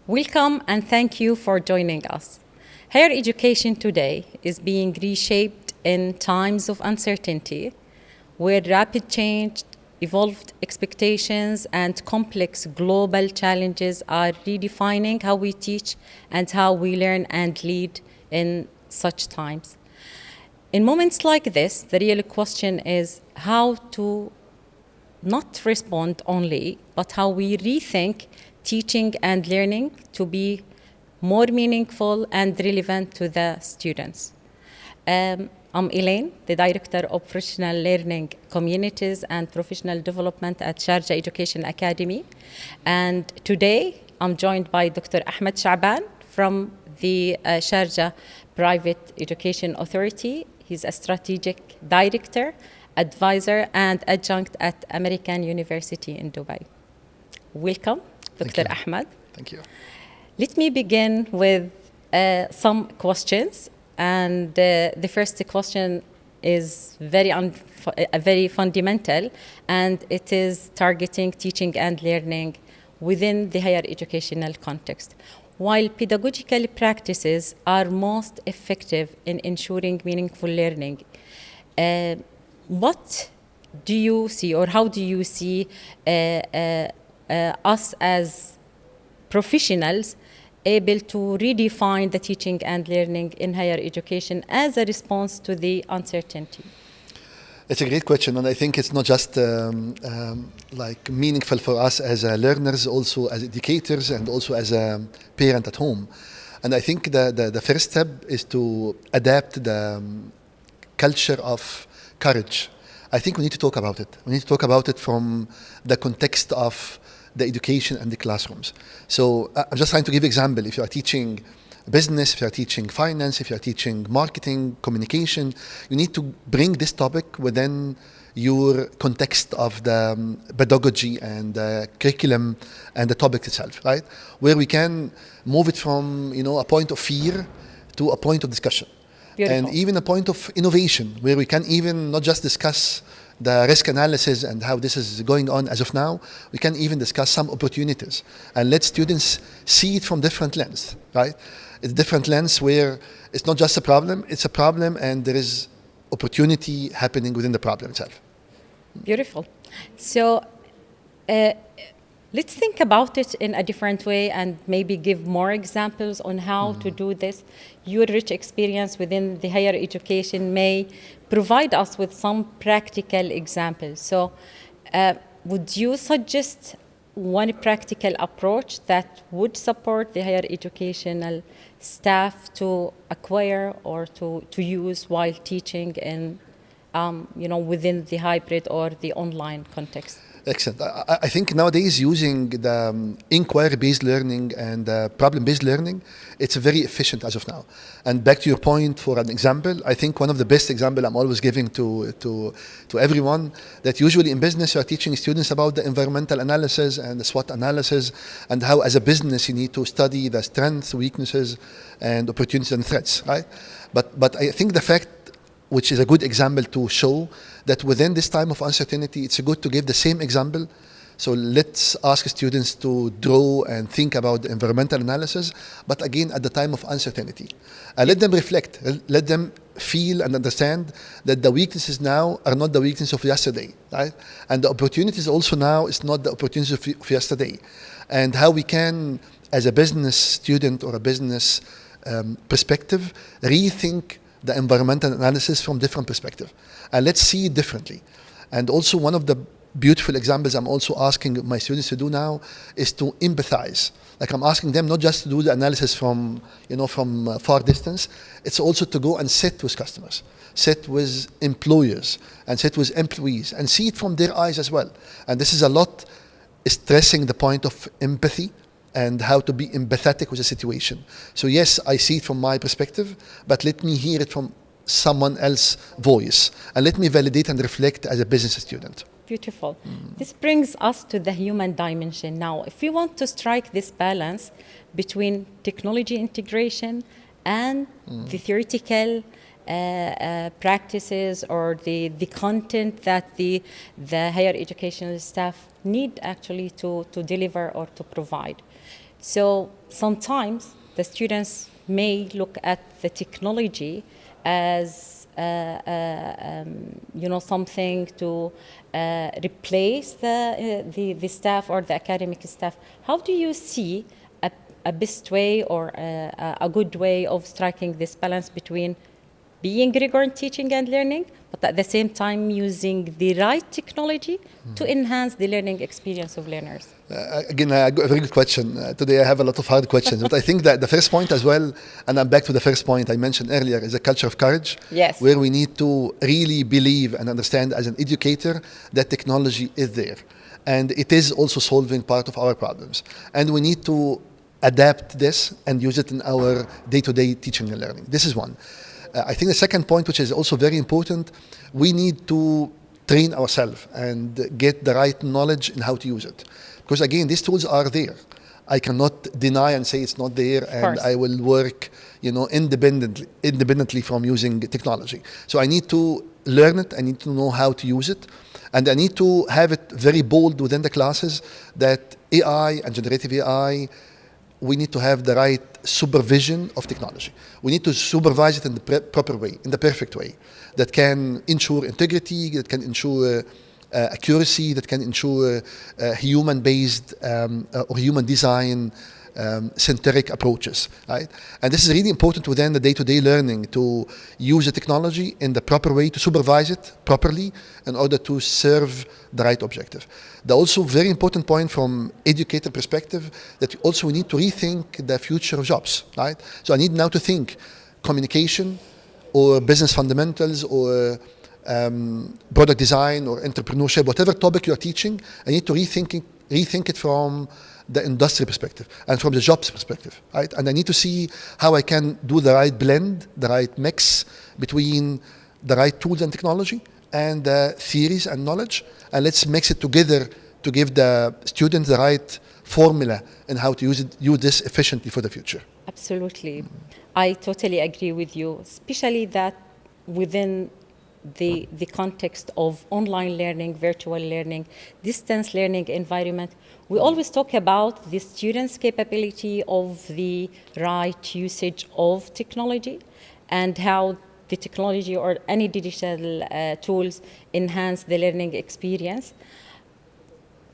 Welcome and thank you for joining us. Higher education today is being reshaped in times of uncertainty, where rapid change, evolved expectations, and complex global challenges are redefining how we teach and how we learn and lead in such times. In moments like this, the real question is how to not respond only, but how we rethink teaching and learning to be more meaningful and relevant to the students. I'm Elain, the Director of Professional Learning Communities and Professional Development at Sharjah Education Academy. And today I'm joined by Dr. Ahmed Shabaan from the Sharjah Private Education Authority. He's a strategic director, advisor, and adjunct at American University in Dubai. Welcome, Dr. Ahmed. Thank you. Let me begin with some questions. And the first question is very fundamental, and it is targeting teaching and learning within the higher educational context. While pedagogical practices are most effective in ensuring meaningful learning, what do you see, or how do you see us as professionals able to redefine the teaching and learning in higher education as a response to the uncertainty? It's a great question, and I think it's not just like meaningful for us as learners, also as educators, and also as a parent at home. And I think the first step is to adapt the culture of courage. I think we need to talk about it. We need to talk about it from the context of the education and the classrooms. So I'm just trying to give an example. If you are teaching business, if you are teaching finance, if you are teaching marketing, communication, you need to bring this topic within your context of the pedagogy and the curriculum and the topic itself, right? Where we can move it from, a point of fear to a point of discussion. Beautiful. And even a point of innovation, where we can even not just discuss the risk analysis and how this is going on as of now, we can even discuss some opportunities and let students see it from different lens, right? It's a different lens where it's not just a problem, it's a problem and there is opportunity happening within the problem itself. Beautiful. So let's think about it in a different way and maybe give more examples on how to do this. Your rich experience within the higher education may provide us with some practical examples. So would you suggest one practical approach that would support the higher educational staff to acquire or to use while teaching in, within the hybrid or the online context? Excellent. I think nowadays using the inquiry-based learning and problem-based learning, it's very efficient as of now. And back to your point for an example, I think one of the best examples I'm always giving to everyone, that usually in business you are teaching students about the environmental analysis and the SWOT analysis and how as a business you need to study the strengths, weaknesses, and opportunities and threats, right? But I think the fact, which is a good example to show that within this time of uncertainty, it's good to give the same example. So let's ask students to draw and think about the environmental analysis, but again, at the time of uncertainty. Let them reflect, let them feel and understand that the weaknesses now are not the weaknesses of yesterday, right? And the opportunities also now is not the opportunities of yesterday. And how we can, as a business student or a business perspective, rethink the environmental analysis from different perspective. And let's see it differently. And also one of the beautiful examples I'm also asking my students to do now is to empathize. Like I'm asking them not just to do the analysis from far distance, it's also to go and sit with customers, sit with employers, and sit with employees, and see it from their eyes as well. And this is a lot stressing the point of empathy and how to be empathetic with the situation. So yes, I see it from my perspective, but let me hear it from someone else's voice, and let me validate and reflect as a business student. Beautiful. This brings us to the human dimension now. If we want to strike this balance between technology integration and the theoretical practices or the content that the higher educational staff need actually to deliver or to provide. So sometimes the students may look at the technology as something to replace the staff or the academic staff. How do you see a best way or a good way of striking this balance between being rigor in teaching and learning, but at the same time using the right technology to enhance the learning experience of learners? Again, a very good question. Today I have a lot of hard questions, but I think that the first point as well, and I'm back to the first point I mentioned earlier, is a culture of courage. Yes. Where we need to really believe and understand as an educator that technology is there. And it is also solving part of our problems. And we need to adapt this and use it in our day-to-day teaching and learning. This is one. I think the second point, which is also very important, we need to train ourselves and get the right knowledge in how to use it. Because again, these tools are there. I cannot deny and say it's not there, and I will work, independently from using technology. So I need to learn it. I need to know how to use it, and I need to have it very bold within the classes that AI and generative AI, we need to have the right supervision of technology. We need to supervise it in the proper way, in the perfect way, that can ensure integrity, that can ensure accuracy, that can ensure human-based or human design centric approaches, right? And this is really important within the day-to-day learning, to use the technology in the proper way, to supervise it properly in order to serve the right objective. The also very important point from educator perspective, that also we need to rethink the future of jobs, right? So I need now to think communication or business fundamentals or product design or entrepreneurship, whatever topic you're teaching, I need to rethink it from the industry perspective and from the jobs perspective, right? And I need to see how I can do the right blend, the right mix between the right tools and technology and the theories and knowledge, and let's mix it together to give the students the right formula and how to use this efficiently for the future. Absolutely. I totally agree with you, especially that within the context of online learning, virtual learning, distance learning environment, we always talk about the students' capability of the right usage of technology and how the technology or any digital tools enhance the learning experience.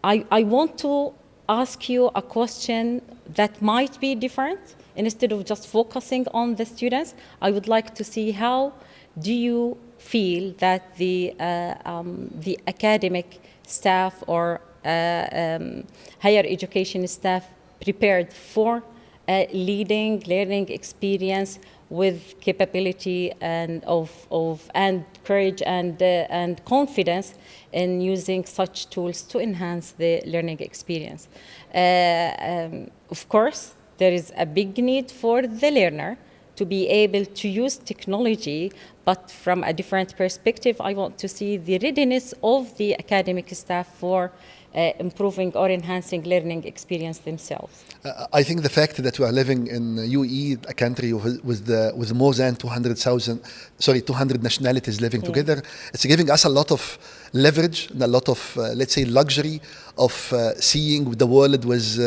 I want to ask you a question that might be different. Instead of just focusing on the students, I would like to see how do you feel that the academic staff or higher education staff prepared for leading learning experience with capability and and courage and confidence in using such tools to enhance the learning experience. Of course, there is a big need for the learner to be able to use technology, but from a different perspective, I want to see the readiness of the academic staff for improving or enhancing learning experience themselves. I think the fact that we are living in UAE, a country with more than 200 nationalities living together, it's giving us a lot of leverage and a lot of, let's say, luxury of seeing the world with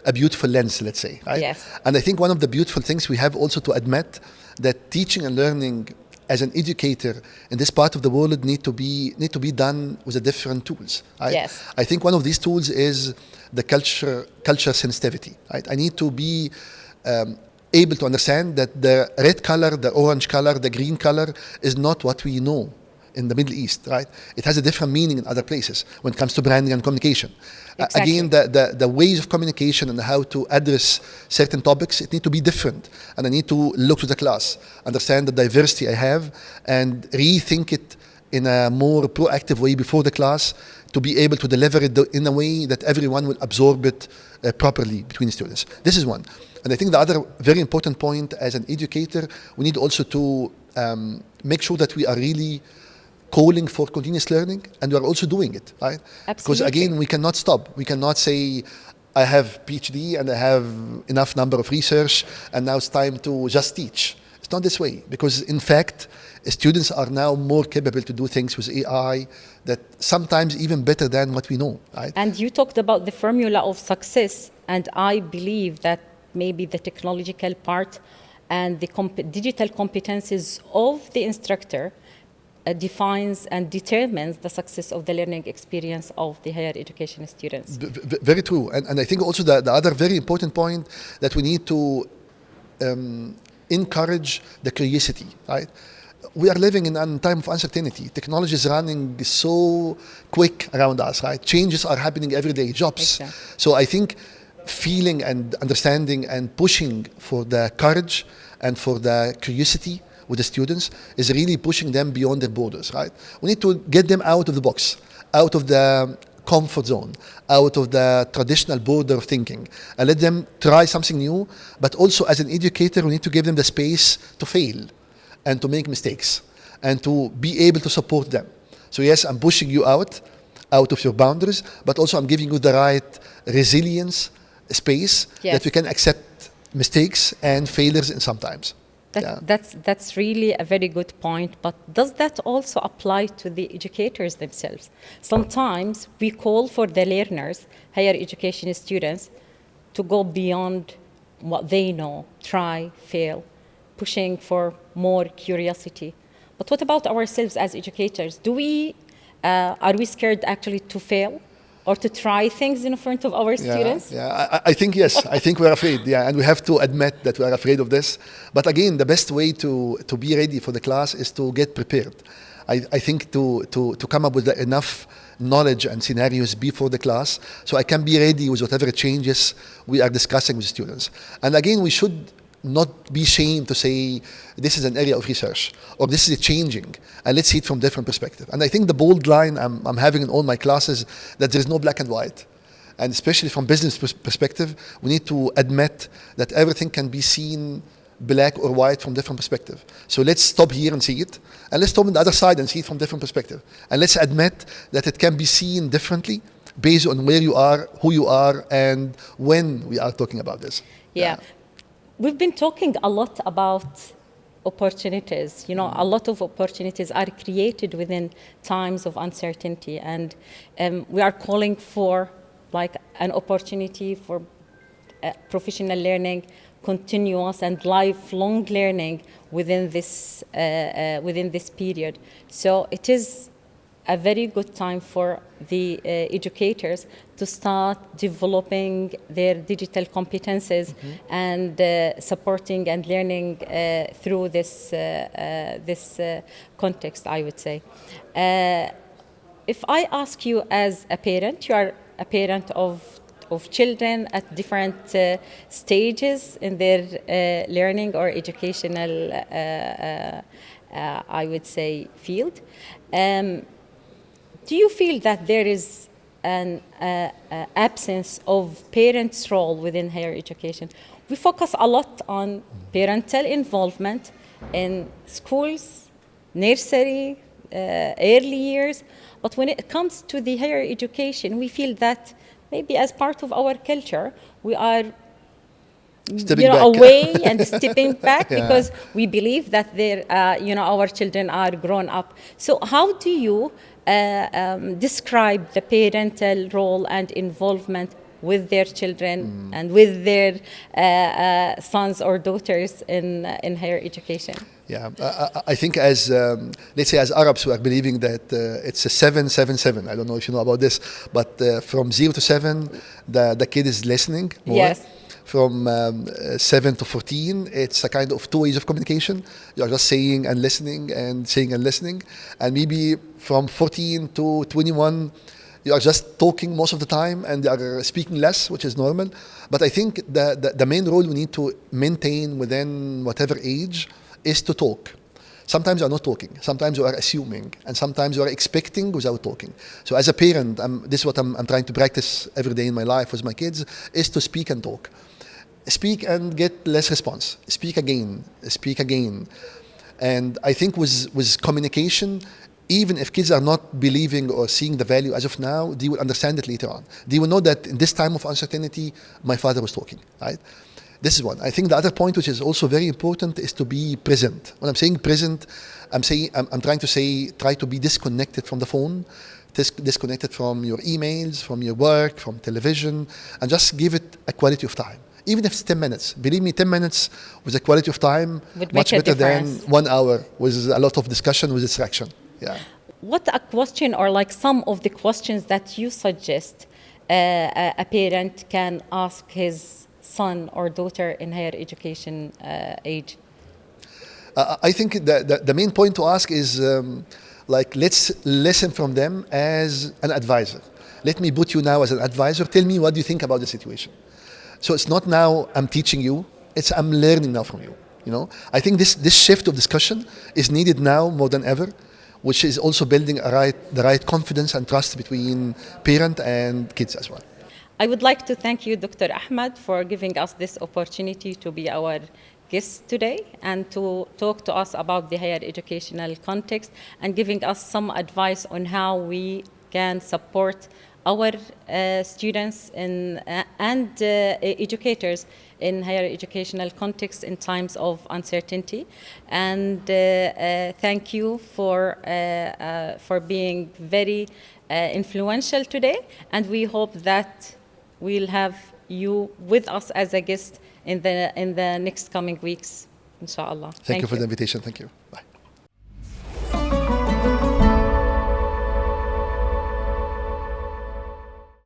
a beautiful lens, let's say, right? Yes. And I think one of the beautiful things we have also to admit that teaching and learning as an educator in this part of the world need to be done with the different tools. Right? Yes. I think one of these tools is the culture sensitivity. Right? I need to be able to understand that the red color, the orange color, the green color is not what we know in the Middle East, right? It has a different meaning in other places when it comes to branding and communication. Exactly. Again, the ways of communication and how to address certain topics, it needs to be different. And I need to look to the class, understand the diversity I have, and rethink it in a more proactive way before the class to be able to deliver it in a way that everyone will absorb it properly between the students. This is one. And I think the other very important point as an educator, we need also to make sure that we are really calling for continuous learning, and we are also doing it, right? Absolutely. Because again, we cannot stop. We cannot say, I have PhD and I have enough number of research, and now it's time to just teach. It's not this way, because in fact, students are now more capable to do things with AI that sometimes even better than what we know, right? And you talked about the formula of success, and I believe that maybe the technological part and the digital competencies of the instructor defines and determines the success of the learning experience of the higher education students. Very true. And I think also the other very important point that we need to encourage the curiosity, right? We are living in a time of uncertainty. Technology is running so quick around us, right? Changes are happening every day, jobs. Exactly. So I think feeling and understanding and pushing for the courage and for the curiosity with the students is really pushing them beyond their borders, right? We need to get them out of the box, out of the comfort zone, out of the traditional border of thinking, and let them try something new. But also as an educator, we need to give them the space to fail and to make mistakes and to be able to support them. So yes, I'm pushing you out of your boundaries, but also I'm giving you the right resilience space Yes. that we can accept mistakes and failures in sometimes. That's really a very good point, but does that also apply to the educators themselves? Sometimes we call for the learners, higher education students, to go beyond what they know, try, fail, pushing for more curiosity. But what about ourselves as educators? Are we scared actually to fail or to try things in front of our students? Yeah, I think yes. I think we're afraid. Yeah, and we have to admit that we are afraid of this. But again, the best way to be ready for the class is to get prepared. I think to come up with enough knowledge and scenarios before the class, so I can be ready with whatever changes we are discussing with students. And again, we should not be ashamed to say this is an area of research or this is changing, and let's see it from different perspective. And I think the bold line I'm having in all my classes that there is no black and white, and especially from business perspective, we need to admit that everything can be seen black or white from different perspective. So let's stop here and see it, and let's stop on the other side and see it from different perspective, and let's admit that it can be seen differently based on where you are, who you are, and when we are talking about this. Yeah. We've been talking a lot about opportunities. You know, a lot of opportunities are created within times of uncertainty, and we are calling for like an opportunity for professional learning, continuous and lifelong learning within this period. So it is a very good time for the educators to start developing their digital competences and supporting and learning through this context, I would say. If I ask you as a parent, you are a parent of children at different stages in their learning or educational, I would say, field. Do you feel that there is an absence of parents' role within higher education? We focus a lot on parental involvement in schools, nursery, early years, but when it comes to the higher education, we feel that maybe as part of our culture, we are away and stepping back because we believe that our children are grown up. So how do you describe the parental role and involvement with their children and with their sons or daughters in higher education? Yeah, I think as, let's say as Arabs, we are believing that it's a 7-7-7. I don't know if you know about this, but from 0 to 7, the kid is listening more. Yes. From 7 to 14, it's a kind of 2 ways of communication. You are just saying and listening and saying and listening. And maybe from 14 to 21, you are just talking most of the time and they are speaking less, which is normal. But I think the main role we need to maintain within whatever age is to talk. Sometimes you are not talking, sometimes you are assuming, and sometimes you are expecting without talking. So as a parent, this is what I'm trying to practice every day in my life with my kids, is to speak and talk. Speak and get less response. Speak again. And I think with communication, even if kids are not believing or seeing the value as of now, they will understand it later on. They will know that in this time of uncertainty, my father was talking, right? This is one. I think the other point, which is also very important, is to be present. When I'm saying present, I'm trying to say try to be disconnected from the phone, disconnected from your emails, from your work, from television, and just give it a quality of time. Even if it's 10 minutes. Believe me, 10 minutes with a quality of time, Would much make a better than difference. 1 hour with a lot of discussion with distraction. Yeah. What a question, or like some of the questions that you suggest a parent can ask his son or daughter in higher education age? I think the main point to ask is like, let's listen from them as an advisor. Let me put you now as an advisor. Tell me, what do you think about the situation? So it's not now I'm teaching you, it's I'm learning now from you. You know, I think this shift of discussion is needed now more than ever, which is also building the right confidence and trust between parent and kids as well. I would like to thank you, Dr. Ahmed, for giving us this opportunity to be our guest today and to talk to us about the higher educational context and giving us some advice on how we can support our students and educators in higher educational context in times of uncertainty. And thank you for being very influential today. And we hope that we'll have you with us as a guest in the next coming weeks, inshallah. Thank you for the invitation. Thank you. Bye.